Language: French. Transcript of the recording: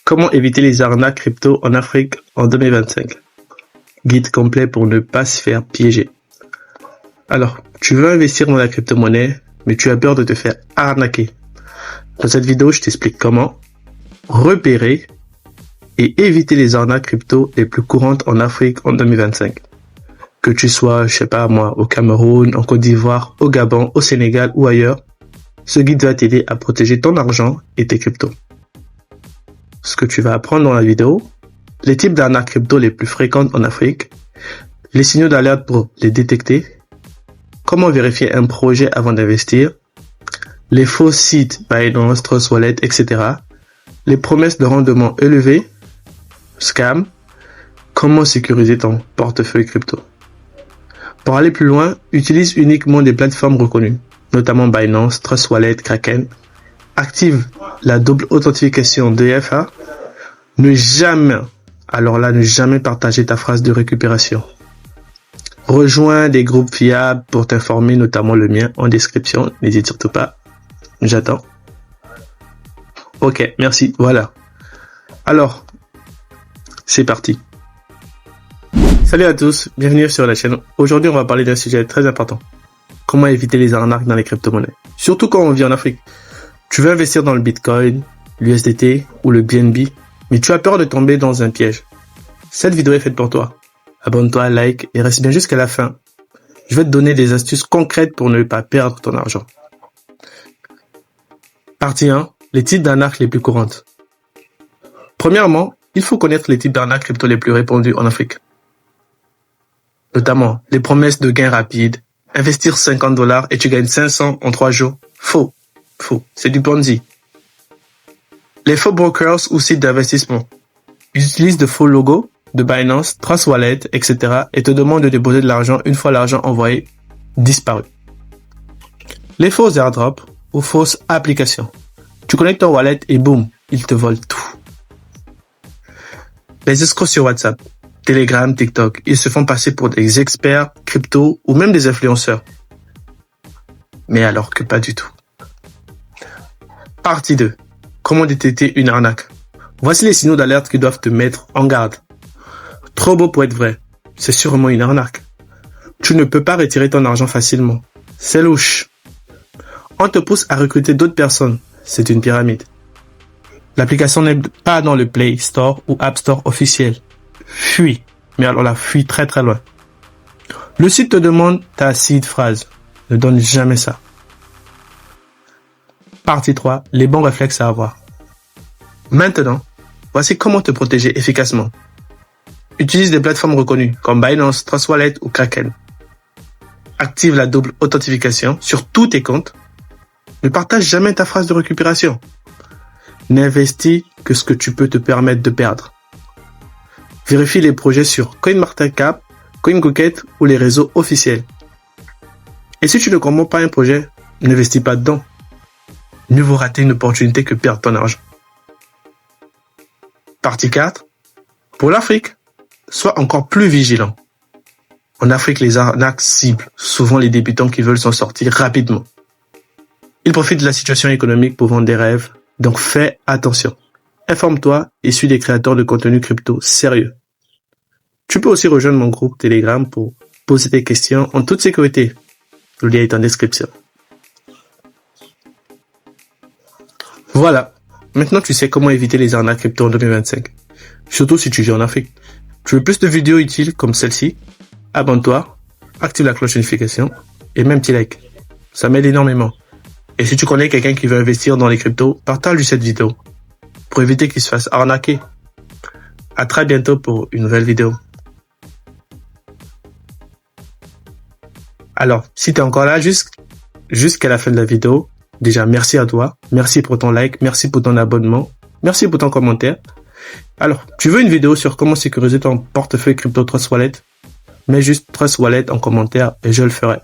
Comment éviter les arnaques crypto en Afrique en 2025? Guide complet pour ne pas se faire piéger. Alors, tu veux investir dans la crypto-monnaie, mais tu as peur de te faire arnaquer. Dans cette vidéo, je t'explique comment repérer et éviter les arnaques crypto les plus courantes en Afrique en 2025. Que tu sois, je sais pas moi, au Cameroun, en Côte d'Ivoire, au Gabon, au Sénégal ou ailleurs, ce guide va t'aider à protéger ton argent et tes cryptos. Ce que tu vas apprendre dans la vidéo, les types d'arnaques crypto les plus fréquentes en Afrique, les signaux d'alerte pour les détecter, comment vérifier un projet avant d'investir, les faux sites Binance, Trust Wallet, etc., les promesses de rendement élevés, scam, comment sécuriser ton portefeuille crypto. Pour aller plus loin, utilise uniquement des plateformes reconnues, notamment Binance, Trust Wallet, Kraken. Active la double authentification DFA. Ne jamais partager ta phrase de récupération. Rejoins des groupes fiables pour t'informer, notamment le mien en description. N'hésite surtout pas. J'attends. Ok, merci. Voilà. Alors, c'est parti. Salut à tous, bienvenue sur la chaîne. Aujourd'hui, on va parler d'un sujet très important. Comment éviter les arnaques dans les crypto-monnaies. Surtout quand on vit en Afrique. Tu veux investir dans le Bitcoin, l'USDT ou le BNB, mais tu as peur de tomber dans un piège. Cette vidéo est faite pour toi. Abonne-toi, like et reste bien jusqu'à la fin. Je vais te donner des astuces concrètes pour ne pas perdre ton argent. Partie 1. Les types d'arnaques les plus courantes. Premièrement, il faut connaître les types d'arnaques crypto les plus répandus en Afrique. Notamment, les promesses de gains rapides. Investir $50 et tu gagnes 500 en 3 jours. Faux. C'est du Ponzi. Les faux brokers ou sites d'investissement. Ils utilisent de faux logos de Binance, Trust Wallet, etc. et te demandent de déposer de l'argent une fois l'argent envoyé disparu. Les faux airdrops ou fausses applications. Tu connectes ton wallet et boum, ils te volent tout. Les escrocs sur WhatsApp, Telegram, TikTok, ils se font passer pour des experts, crypto ou même des influenceurs. Mais alors que pas du tout. Partie 2. Comment détecter une arnaque? Voici les signaux d'alerte qui doivent te mettre en garde. Trop beau pour être vrai. C'est sûrement une arnaque. Tu ne peux pas retirer ton argent facilement. C'est louche. On te pousse à recruter d'autres personnes. C'est une pyramide. L'application n'est pas dans le Play Store ou App Store officiel. Fuis. Mais alors là, fuis très très loin. Le site te demande ta seed phrase. Ne donne jamais ça. Partie 3. Les bons réflexes à avoir. Maintenant, voici comment te protéger efficacement. Utilise des plateformes reconnues comme Binance, Trust Wallet ou Kraken. Active la double authentification sur tous tes comptes. Ne partage jamais ta phrase de récupération. N'investis que ce que tu peux te permettre de perdre. Vérifie les projets sur CoinMarketCap, CoinGocket ou les réseaux officiels. Et si tu ne comprends pas un projet, n'investis pas dedans. Mieux vaut rater une opportunité que perdre ton argent. Partie 4. Pour l'Afrique, sois encore plus vigilant. En Afrique, les arnaques ciblent souvent les débutants qui veulent s'en sortir rapidement. Ils profitent de la situation économique pour vendre des rêves, donc fais attention. Informe-toi et suis des créateurs de contenu crypto sérieux. Tu peux aussi rejoindre mon groupe Telegram pour poser tes questions en toute sécurité. Le lien est en description. Voilà, maintenant tu sais comment éviter les arnaques crypto en 2025. Surtout si tu vis en Afrique. Tu veux plus de vidéos utiles comme celle-ci? Abonne-toi, active la cloche de notification et mets un petit like. Ça m'aide énormément. Et si tu connais quelqu'un qui veut investir dans les cryptos, partage-lui cette vidéo pour éviter qu'il se fasse arnaquer. À très bientôt pour une nouvelle vidéo. Alors, si tu es encore là jusqu'à la fin de la vidéo, déjà, merci à toi. Merci pour ton like. Merci pour ton abonnement. Merci pour ton commentaire. Alors, tu veux une vidéo sur comment sécuriser ton portefeuille crypto Trust Wallet? Mets juste Trust Wallet en commentaire et je le ferai.